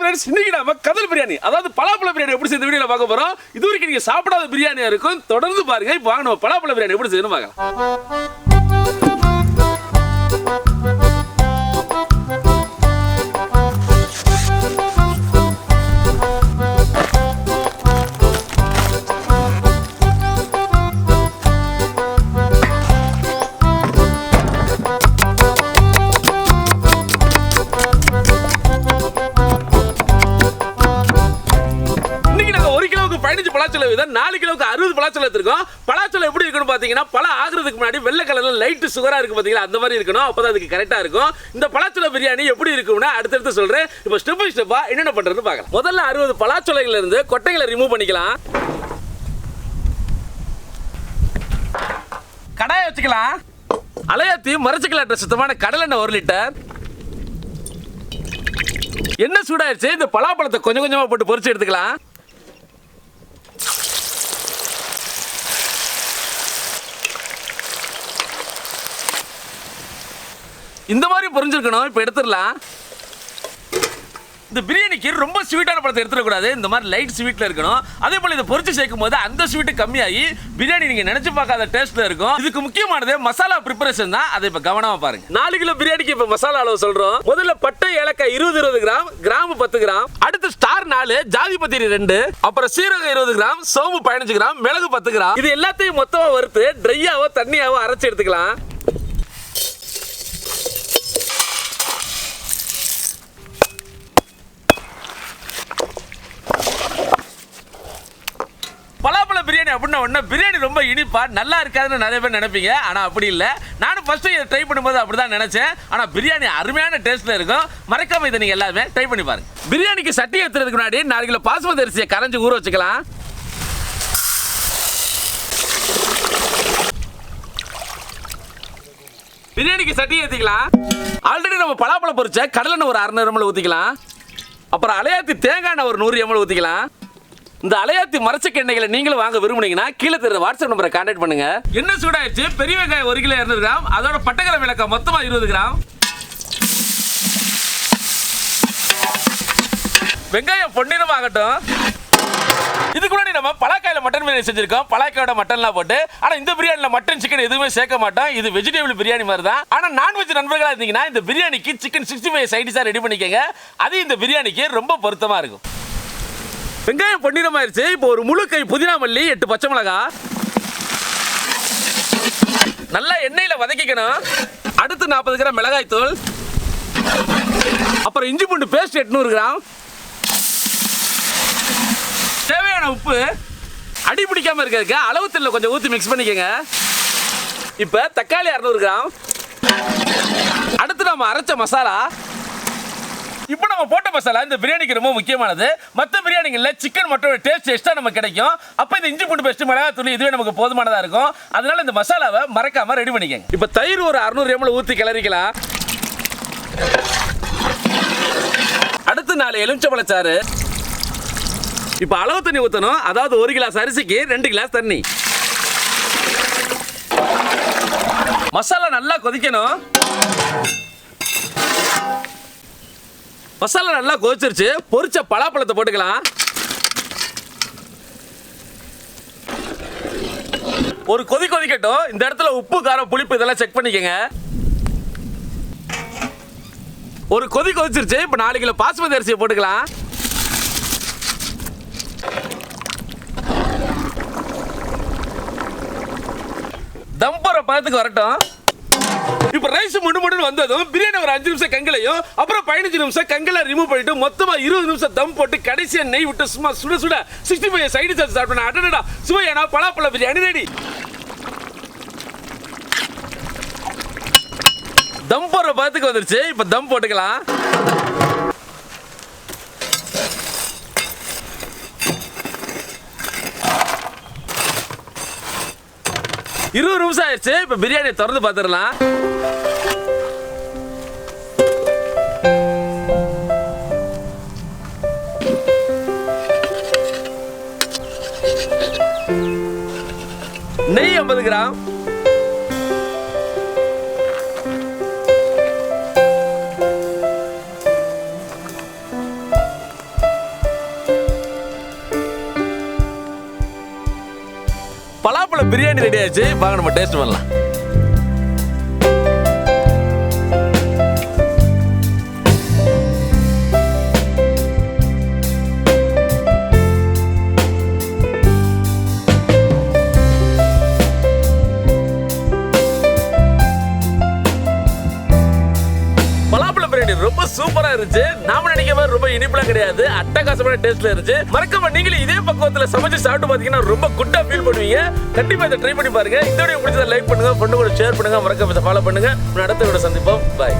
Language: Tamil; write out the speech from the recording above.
இன்னைக்கு நாம கடல் பிரியாணி அதாவது பலாப்பழ பிரியாணி எப்படி செய்ய வீடியோல பார்க்க போறோம். இதுவரைக்கும் நீங்க சாப்பிடாத பிரியாணியா இருக்கும். தொடர்ந்து பாருங்க. இப்போ வாங்க நம்ம பலாப்பழ பிரியாணி எப்படி செய்யணும் பார்க்கலாம். பலாச்சோலை 4 கிலோக்கு 60 பலாச்சோலை எடுத்துருக்கோம். பலாச்சோலை எப்படி இருக்கணும் பாத்தீங்கன்னா பழம் ஆகுறதுக்கு முன்னாடி வெள்ளை கலர்ல லைட் சுகரா இருக்கு பாத்தீங்களா, அந்த மாதிரி இருக்கணும். அப்பதான் அதுக்கு கரெக்டா இருக்கும். இந்த பலாச்சோலை பிரியாணி எப்படி இருக்கும்னா அடுத்தடுத்து சொல்றேன். இப்போ ஸ்டெப் பை ஸ்டெப்பா என்னென்ன பண்றதுன்னு பார்க்கலாம். முதல்ல 60 பலாச்சோலைகள்ல இருந்து கொட்டைகளை ரிமூவ் பண்ணிக்கலாம். கடாயை வச்சுக்கலாம். அலையாத்தி மரச்சுக்கலாட்ட சுத்தமான கடலெண்ணெய் 1 லிட்டர். எண்ணெய் சூடாயிருச்சு. இந்த பலாப்பழத்தை கொஞ்சம் கொஞ்சமா போட்டு பொரிச்சு எடுத்துக்கலாம். இந்த மாதிரி பொரிஞ்சிருக்கணும். இப்போ எடுத்துடலாம். இந்த பிரியாணிக்கு ரொம்ப ஸ்வீட்டான பழத்தை எடுத்துடக்கூடாது. இந்த மாதிரி லைட் ஸ்வீட்ல இருக்கணும். அதே போல இதை பொரிச்சு சேர்க்கும் போது அந்த ஸ்வீட் கம்மியாகி பிரியாணி நீங்க நினைச்சு பார்க்காத டேஸ்ட்ல இருக்கும். இதுக்கு முக்கியமானது மசாலா ப்ரிப்பரேஷன் தான். அதை இப்ப கவனமா பாருங்க. 4 கிலோ பிரியாணிக்கு இப்ப மசாலா அளவு சொல்றோம். முதல்ல பட்டை ஏலக்காய் 20 கிராம், கிராம்பு 10 கிராம், அடுத்து ஸ்டார் 4, ஜாதி பத்திரி 2, அப்புறம் சீரகம் 20 கிராம், சோம்பு 15 கிராம், மிளகு 10 கிராம். இது எல்லாத்தையும் மொத்தமா வறுத்து ட்ரையாவோ தண்ணியாவோ அரைச்சு எடுத்துக்கலாம். பலாப்பழ பிரியாணி அப்படின்னா ஒன்று பிரியாணி ரொம்ப இனிப்பா நல்லா இருக்காதுன்னு நிறைய பேர் நினைப்பீங்க. ஆனால் அப்படி இல்லை. நானும் ஃபர்ஸ்ட் இதை ட்ரை பண்ணும்போது அப்படி தான் நினைச்சேன். ஆனால் பிரியாணி அருமையான டேஸ்ட்ல இருக்கும். மறக்காம இதை நீங்கள் எல்லாருமே ட்ரை பண்ணி பாருங்க. பிரியாணிக்கு சட்டி ஏற்றுறதுக்கு முன்னாடி 4 கிலோ பாஸ்மதி அரிசியை கரைஞ்சி ஊற வச்சுக்கலாம். பிரியாணிக்கு சட்டி ஏற்றிக்கலாம். ஆல்ரெடி நம்ம பலாப்பழம் பொரிச்ச கடலெண்ணெய் ஒரு 600 ml ஊற்றிக்கலாம். அப்புறம் அலையாத்தி தேங்காய் எண்ணெய் ஒரு 100 ml ஊற்றிக்கலாம். இந்த அலையாத்தி மரச்சக்க எண்ணெய்களை நீங்களும் வாங்க விரும்புனீங்கன்னா கீழே தெரியுற வாட்ஸ்அப் நம்பரை கான்டாக்ட் பண்ணுங்க. எண்ணெய் சூடாயிடுச்சு. பெரிய வெங்காயம் 1 கிலோ 200 கிராம், அதோட பட்டக்கரை மிளகாய் மொத்தமா 20 கிராம். வெங்காயம் பொன்னிறமாகட்டும். இதுக்கு முன்னாடி நம்ம பலாக்காயில மட்டன் பிரியாணி செஞ்சிருக்கோம். பலாக்காயோட மட்டன்லாம் போட்டு. ஆனா இந்த பிரியாணில மட்டன் சிக்கன் எதுவுமே சேர்க்க மாட்டோம். இது வெஜிடபிள் பிரியாணி மாதிரி தான். ஆனா நான்வெஜ் நண்பர்களா இருந்தீங்கன்னா இந்த பிரியாணிக்கு சிக்கன் 65 சைட் டிஷ்ஷா ரெடி பண்ணிக்கங்க. அது இந்த பிரியாணிக்கு ரொம்ப பொருத்தமா இருக்கும். வெங்காயம் பொன்னிறமாயிருச்சு. இப்போ ஒரு முழு கை புதினா மல்லி, 8 பச்சை மிளகாய் நல்லா எண்ணெயில வதக்கிக்கணும். அடுத்து 40 கிராம் மிளகாய் தூள், அப்புறம் இஞ்சி பூண்டு பேஸ்ட் 800 கிராம், தேவையான உப்பு, அடி பிடிக்காம இருக்கிறதுக்கு அளவு தண்ணில கொஞ்சம் ஊற்றி மிக்ஸ் பண்ணிக்கங்க. இப்போ தக்காளி 600 கிராம். அடுத்து நம்ம அரைச்ச மசாலா. இப்போ நம்ம போட்ட மசாலா இந்த பிரியாணிக்கு ரொம்ப முக்கியமானது. மற்ற பிரியாணிகளில் சிக்கன் மட்டனோட டேஸ்ட் எக்ஸ்ட்ரா நமக்கு கிடைக்கும். அப்போ இந்த இஞ்சி பூண்டு பேஸ்ட் மிளகாய் தூள் இதுவே நமக்கு போதுமானதாக இருக்கும். அதனால இந்த மசாலாவை மறக்காம ரெடி பண்ணிக்கங்க. இப்போ தயிர் ஒரு 600 ml ஊற்றி கிளறிக்கலாம். அடுத்து 4 எலுமிச்சம்பழச்சாறு. இப்போ அளவு தண்ணி ஊற்றணும். அதாவது 1 கிளாஸ் அரிசிக்கு 2 கிளாஸ் தண்ணி. மசாலா நல்லா கொதிக்கணும். மசாலா நல்லா கொதிச்சிருச்சு. பொரிச்ச பலாப்பழத்தை போட்டுக்கலாம். ஒரு கொதிக்கட்டும். இந்த இடத்துல உப்பு காரம் புளிப்பு இதெல்லாம் செக் பண்ணிக்கங்க. ஒரு கொதிச்சிருச்சு. இப்போ 4 கிலோ பாஸ்மதி அரிசியை போட்டுக்கலாம். தம் போற பதத்துக்கு வரட்டும். இப்போ ரைஸ் முடு வந்ததும் பிரியாணி ஒரு 5 நிமிஷம் கங்கலையும் அப்புறம் 15 நிமிஷம் கங்கலை ரிமூவ் பண்ணிட்டு மொத்தமா 20 நிமிஷம் தம் போட்டு கடைசியா நெய் விட்டு சும்மா சுட 65 சைடு சார் சாப்பிட்டா அடடா சுவையான பலாப்பழ பிரியாணி ரெடி. தம் போடுற பதத்துக்கு வந்துருச்சு. இப்போ தம் போட்டுக்கலாம். இருபது நிமிஷம் ஆயிடுச்சு. இப்ப பிரியாணியை திறந்து பார்த்துடலாம். நெய் 50 கிராம், பலாப்பழ பிரியாணி ரெடி ஆயிடுச்சு. வாங்க நம்ம டேஸ்ட் பண்ணலாம். ரொம்ப சூப்பரா இருந்துச்சு. நாம நினைக்கிற மாதிரி ரொம்ப இனிப்புலாம் கிடையாது, அட்டகாசமான டேஸ்ட்ல இருந்துச்சு. மறக்காம நீங்களும் இதே பக்குவத்துல சமைச்சு சாப்பிட்டு பாத்தீங்கன்னா ரொம்ப குட்டா ஃபீல் பண்ணுவீங்க. கண்டிப்பா இதை ட்ரை பண்ணி பாருங்க. இந்த வீடியோ பிடிச்சதை லைக் பண்ணுங்க, ஃப்ரெண்டு கூட ஷேர் பண்ணுங்க, மறக்காம ஃபாலோ பண்ணுங்க. அடுத்த வீடியோ சந்திப்போம். பாய்.